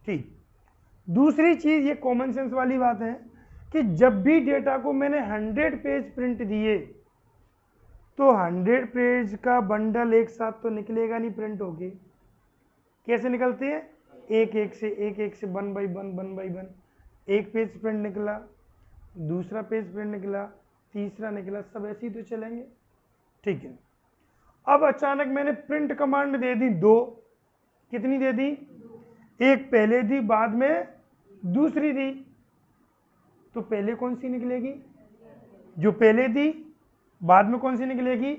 ठीक, दूसरी चीज ये कॉमन सेंस वाली बात है कि जब भी डेटा को मैंने 100 पेज प्रिंट दिए तो 100 पेज का बंडल एक साथ तो निकलेगा नहीं प्रिंट होके। कैसे निकलते हैं? एक एक से 1 बाई 1 एक पेज प्रिंट निकला, दूसरा पेज प्रिंट निकला, तीसरा निकला, सब ऐसे ही तो चलेंगे। ठीक है, अब अचानक मैंने प्रिंट कमांड दे दी 2, कितनी दे दी? एक पहले दी, बाद में दूसरी दी, तो पहले कौन सी निकलेगी? जो पहले दी। बाद में कौन सी निकलेगी?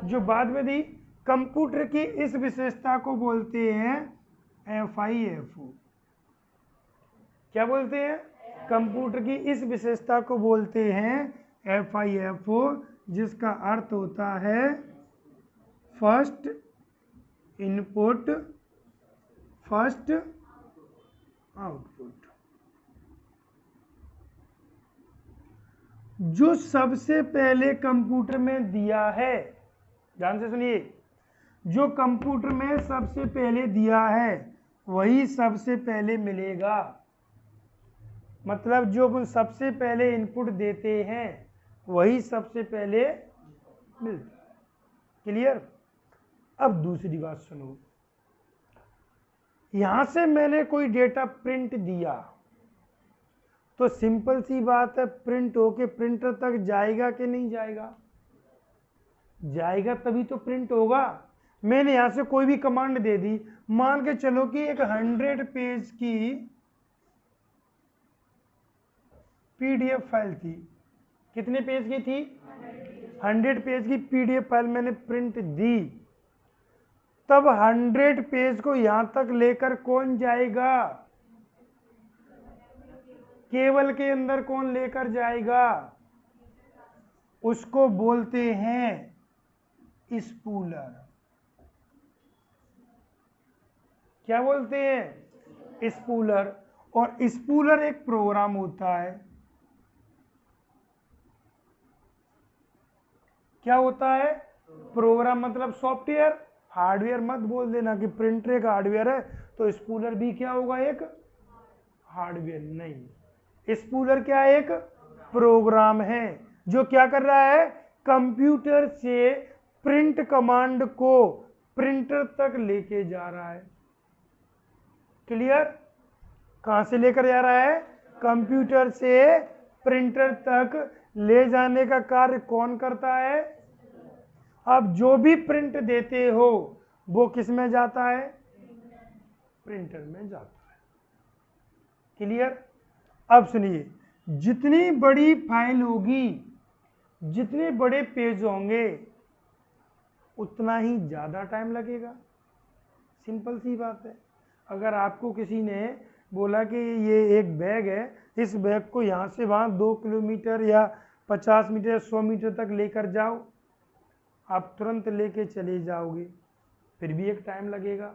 जो बाद में दी। कंप्यूटर की इस विशेषता को बोलते हैं FIFO। क्या बोलते हैं? कंप्यूटर की इस विशेषता को बोलते हैं FIFO, जिसका अर्थ होता है फर्स्ट इनपुट फर्स्ट आउटपुट। जो सबसे पहले कंप्यूटर में दिया है, ध्यान से सुनिए, जो कंप्यूटर में सबसे पहले दिया है वही सबसे पहले मिलेगा। मतलब जो अपन सबसे पहले इनपुट देते हैं वही सबसे पहले मिलता है। क्लियर? अब दूसरी बात सुनो, यहां से मैंने कोई डेटा प्रिंट दिया तो सिंपल सी बात है, प्रिंट होके प्रिंटर तक जाएगा कि नहीं जाएगा? जाएगा, तभी तो प्रिंट होगा। मैंने यहां से कोई भी कमांड दे दी, मान के चलो कि एक 100 पेज की पीडीएफ फाइल थी। कितने पेज की थी? 100 पेज की पीडीएफ फाइल मैंने प्रिंट दी, तब 100 पेज को यहां तक लेकर कौन जाएगा? केबल के अंदर कौन लेकर जाएगा? उसको बोलते हैं स्पूलर। क्या बोलते हैं? स्पूलर। और स्पूलर एक प्रोग्राम होता है। क्या होता है? प्रोग्राम मतलब सॉफ्टवेयर। हार्डवेयर मत बोल देना कि प्रिंटर एक हार्डवेयर है तो स्पूलर भी क्या होगा? एक हार्डवेयर। नहीं, स्पूलर क्या है? एक प्रोग्राम है जो क्या कर रहा है? कंप्यूटर से प्रिंट कमांड को प्रिंटर तक लेके जा रहा है। क्लियर? कहां से लेकर जा रहा है? कंप्यूटर से प्रिंटर तक ले जाने का कार्य कौन करता है? अब जो भी प्रिंट देते हो वो किस में जाता है? प्रिंटर में जाता है। क्लियर? अब सुनिए, जितनी बड़ी फाइल होगी, जितने बड़े पेज होंगे, उतना ही ज़्यादा टाइम लगेगा। सिंपल सी बात है। अगर आपको किसी ने बोला कि ये एक बैग है, इस बैग को यहाँ से वहाँ 2 किलोमीटर या 50 मीटर 100 मीटर तक लेकर जाओ, आप तुरंत लेके चले जाओगे, फिर भी एक टाइम लगेगा।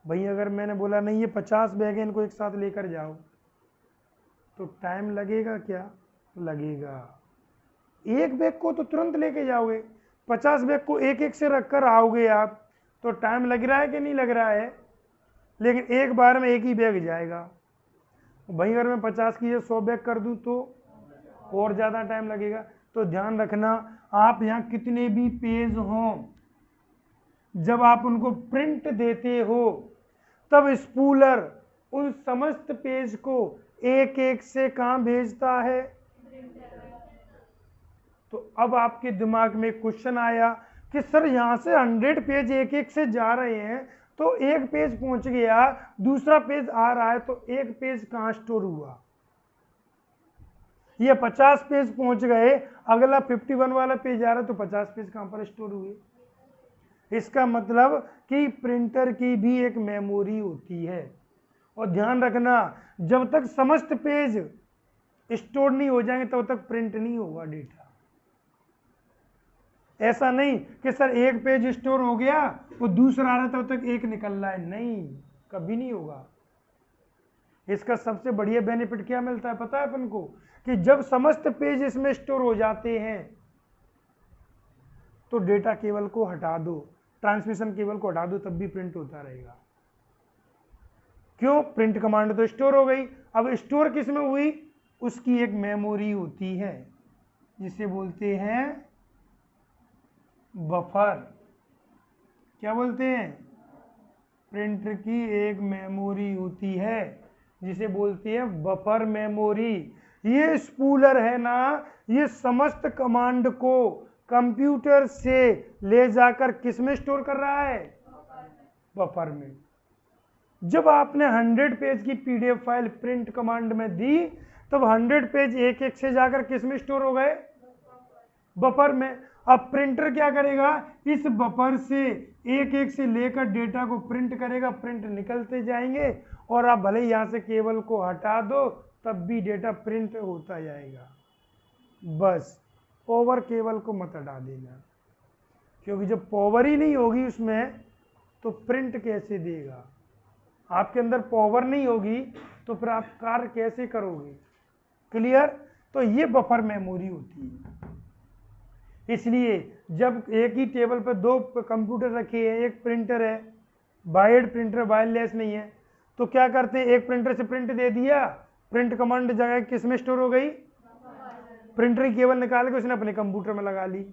भाई अगर मैंने बोला नहीं ये 50 बैग है, इनको एक साथ लेकर जाओ, तो टाइम लगेगा क्या? लगेगा। एक बैग को तो तुरंत लेके जाओगे, 50 बैग को एक एक से रख कर आओगे आप, तो टाइम लग रहा है कि नहीं लग रहा है? लेकिन एक बार में एक ही बैग जाएगा। भाई अगर मैं 50 की 100 बैग कर दूं तो और ज़्यादा टाइम लगेगा। तो ध्यान रखना, आप यहाँ कितने भी पेज हों, जब आप उनको प्रिंट देते हो तब स्पूलर उन समस्त पेज को एक एक से कहां भेजता है। तो अब आपके दिमाग में क्वेश्चन आया कि सर यहां से 100 पेज एक एक से जा रहे हैं, तो एक पेज पहुंच गया, दूसरा पेज आ रहा है, तो एक पेज कहां स्टोर हुआ। ये 50 पेज पहुंच गए, अगला 51 वाला पेज आ रहा है, तो 50 पेज कहां पर स्टोर हुए। इसका मतलब कि प्रिंटर की भी एक मेमोरी होती है। और ध्यान रखना, जब तक समस्त पेज स्टोर नहीं हो जाएंगे तब तक प्रिंट नहीं होगा डेटा। ऐसा नहीं कि सर एक पेज स्टोर हो गया, वो दूसरा आ रहा है तब तक एक निकल रहा है, नहीं, कभी नहीं होगा। इसका सबसे बढ़िया बेनिफिट क्या मिलता है पता है अपन को, कि जब समस्त पेज इसमें स्टोर हो जाते हैं तो डेटा केबल को हटा दो, ट्रांसमिशन केबल को हटा दो, तब भी प्रिंट होता रहेगा। क्यों? प्रिंट कमांड तो स्टोर हो गई। अब स्टोर किस में हुई? उसकी एक मेमोरी होती है जिसे बोलते हैं बफर। क्या बोलते हैं? प्रिंटर की एक मेमोरी होती है जिसे बोलते हैं बफर मेमोरी। ये स्पूलर है ना, ये समस्त कमांड को कंप्यूटर से ले जाकर किस में स्टोर कर रहा है? बफर में। जब आपने 100 पेज की पीडीएफ फाइल प्रिंट कमांड में दी, तब 100 पेज एक एक से जाकर किस में स्टोर हो गए? बफर में। अब प्रिंटर क्या करेगा? इस बफर से एक एक से लेकर डेटा को प्रिंट करेगा, प्रिंट निकलते जाएंगे, और आप भले यहां से केबल को हटा दो तब भी डेटा प्रिंट होता जाएगा। बस पावर केबल को मत हटा देना, क्योंकि जब पावर ही नहीं होगी उसमें तो प्रिंट कैसे देगा। आपके अंदर पावर नहीं होगी तो फिर आप कार्य कैसे करोगे। क्लियर? तो ये बफर मेमोरी होती है। इसलिए जब एक ही टेबल पर दो कंप्यूटर रखे हैं, एक प्रिंटर है, वायर्ड प्रिंटर, वायरलेस नहीं है, तो क्या करते हैं, एक प्रिंटर से प्रिंट दे दिया, प्रिंट कमांड जगह किस में स्टोर हो गई? प्रिंटर की केबल निकाल के उसने अपने कंप्यूटर में लगा ली,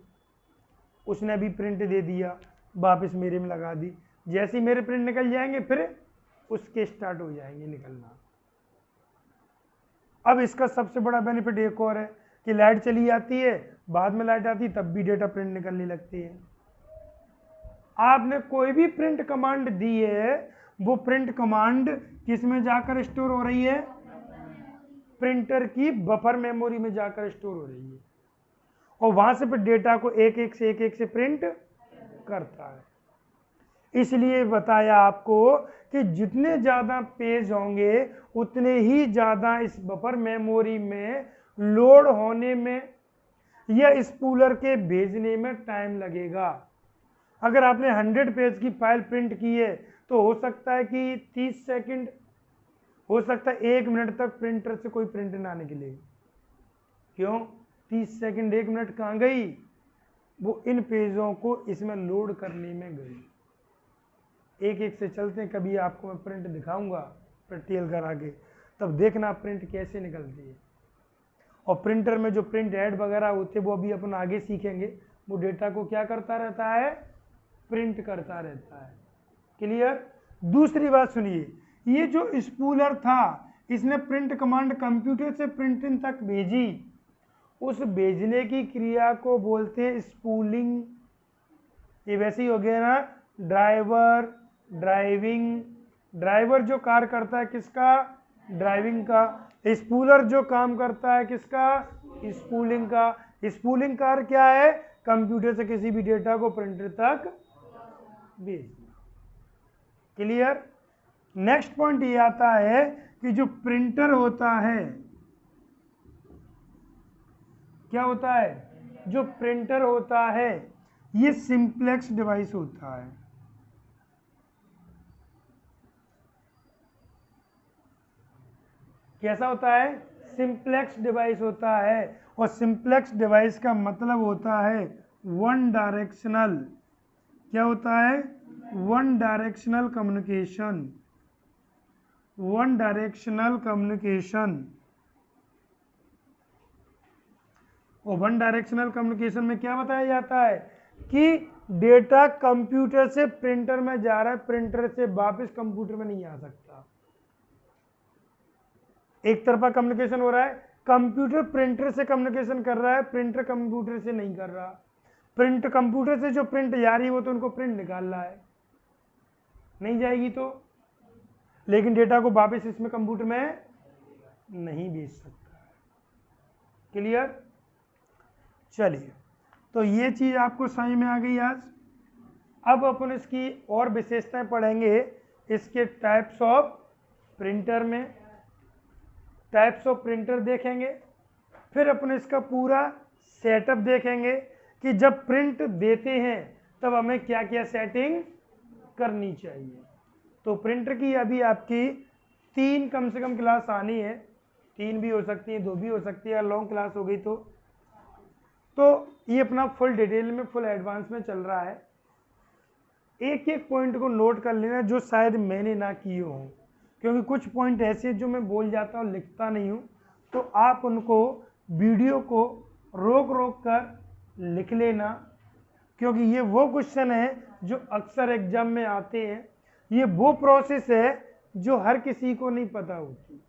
उसने अभी प्रिंट दे दिया, वापस मेरे में लगा दी। जैसे ही मेरे प्रिंट निकल जाएंगे फिर उसके स्टार्ट हो जाएंगे निकलना। अब इसका सबसे बड़ा बेनिफिट एक और है कि लाइट चली जाती है, बाद में लाइट आती है, तब भी डेटा प्रिंट निकलने लगती है। आपने कोई भी प्रिंट कमांड दी है, वो प्रिंट कमांड किस में जाकर स्टोर हो रही है? प्रिंटर की बफर मेमोरी में जाकर स्टोर हो रही है, और वहां से फिर डेटा को एक एक से प्रिंट करता है। इसलिए बताया आपको कि जितने ज़्यादा पेज होंगे उतने ही ज़्यादा इस बफर मेमोरी में लोड होने में या स्पूलर के भेजने में टाइम लगेगा। अगर आपने 100 पेज की फाइल प्रिंट की है तो हो सकता है कि 30 सेकंड, हो सकता है 1 मिनट तक प्रिंटर से कोई प्रिंट ना निकले। क्यों? 30 सेकंड 1 मिनट कहाँ गई? वो इन पेजों को इसमें लोड करने में गई। एक एक से चलते हैं, कभी आपको मैं प्रिंट दिखाऊंगा प्रैक्टिकल करा के, तब देखना प्रिंट कैसे निकलती है। और प्रिंटर में जो प्रिंट हेड वगैरह होते हैं वो अभी अपन आगे सीखेंगे, वो डेटा को क्या करता रहता है? प्रिंट करता रहता है। क्लियर? दूसरी बात सुनिए, ये जो स्पूलर था इसने प्रिंट कमांड कंप्यूटर से प्रिंटिंग तक भेजी, उस भेजने की क्रिया को बोलते हैं स्पूलिंग। ये वैसे ही हो गया ना, ड्राइवर, ड्राइविंग। ड्राइवर जो कार्य करता है किसका? ड्राइविंग का। स्पूलर जो काम करता है किसका? स्पूलिंग का। स्पूलिंग कार्य क्या है? कंप्यूटर से किसी भी डेटा को प्रिंटर तक भेजना। क्लियर? नेक्स्ट पॉइंट ये आता है कि जो प्रिंटर होता है, क्या होता है? जो प्रिंटर होता है ये सिंप्लेक्स डिवाइस होता है। कैसा होता है? सिंप्लेक्स डिवाइस होता है। और सिंप्लेक्स डिवाइस का मतलब होता है वन डायरेक्शनल। क्या होता है? One directional communication. One directional communication. और वन डायरेक्शनल कम्युनिकेशन में क्या बताया जाता है कि डेटा कंप्यूटर से प्रिंटर में जा रहा है, प्रिंटर से वापस कंप्यूटर में नहीं आ सकता। एक तरफा कम्युनिकेशन हो रहा है, कंप्यूटर प्रिंटर से कम्युनिकेशन कर रहा है, प्रिंटर कंप्यूटर से नहीं कर रहा। प्रिंट कंप्यूटर से जो प्रिंट जा रही है वो तो उनको प्रिंट निकाल रहा है, नहीं जाएगी तो, लेकिन डेटा को वापस इसमें कंप्यूटर में नहीं भेज सकता है। क्लियर? चलिए, तो ये चीज आपको समझ में आ गई आज। अब अपन इसकी और विशेषताएं पढ़ेंगे इसके टाइप्स ऑफ प्रिंटर में, टाइप्स ऑफ प्रिंटर देखेंगे। फिर अपन इसका पूरा सेटअप देखेंगे कि जब प्रिंट देते हैं तब हमें क्या क्या सेटिंग करनी चाहिए। तो प्रिंटर की अभी आपकी 3 कम से कम क्लास आनी है, 3 भी हो सकती है, 2 भी हो सकती है, लॉन्ग क्लास हो गई तो ये अपना फुल डिटेल में, फुल एडवांस में चल रहा है। एक एक पॉइंट को नोट कर लेना जो शायद मैंने ना किए हों, क्योंकि कुछ पॉइंट ऐसे जो मैं बोल जाता हूँ, लिखता नहीं हूँ, तो आप उनको वीडियो को रोक रोक कर लिख लेना, क्योंकि ये वो क्वेश्चन है जो अक्सर एग्जाम में आते हैं। ये वो प्रोसेस है जो हर किसी को नहीं पता होती,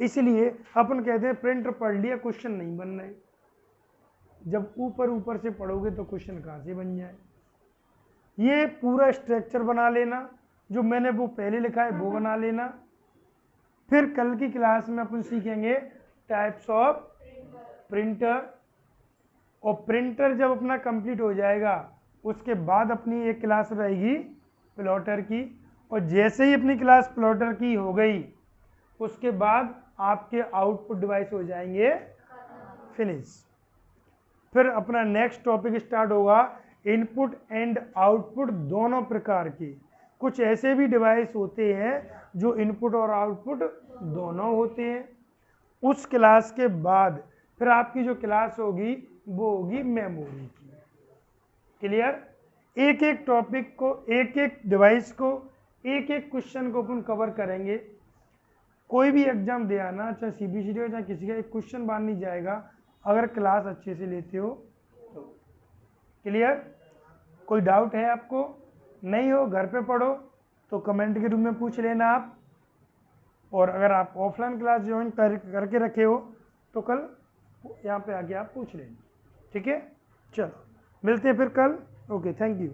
इसलिए अपन कहते हैं प्रिंटर पढ़ लिया, क्वेश्चन नहीं बन रहे। जब ऊपर ऊपर से पढ़ोगे तो क्वेश्चन कहाँ से बन जाए। ये पूरा स्ट्रक्चर बना लेना, जो मैंने वो पहले लिखा है वो बना लेना। फिर कल की क्लास में अपन सीखेंगे टाइप्स ऑफ प्रिंटर, और प्रिंटर जब अपना कंप्लीट हो जाएगा उसके बाद अपनी एक क्लास रहेगी प्लॉटर की, और जैसे ही अपनी क्लास प्लॉटर की हो गई उसके बाद आपके आउटपुट डिवाइस हो जाएंगे फिनिश। फिर अपना नेक्स्ट टॉपिक स्टार्ट होगा इनपुट एंड आउटपुट दोनों प्रकार के। कुछ ऐसे भी डिवाइस होते हैं जो इनपुट और आउटपुट दोनों होते हैं। उस क्लास के बाद फिर आपकी जो क्लास होगी वो होगी मेमोरी की। क्लियर? एक एक टॉपिक को, एक एक डिवाइस को, एक एक क्वेश्चन को अपन कवर करेंगे। कोई भी एग्जाम दे आना, चाहे सीबीएसई हो चाहे किसी का, एक क्वेश्चन बाहर नहीं जाएगा अगर क्लास अच्छे से लेते हो तो। क्लियर? कोई डाउट है आपको? नहीं हो, घर पे पढ़ो तो कमेंट के रूम में पूछ लेना आप, और अगर आप ऑफलाइन क्लास ज्वाइन करके रखे हो तो कल यहाँ पे आके आप पूछ लेना। ठीक है? चलो मिलते हैं फिर कल। Okay, thank you.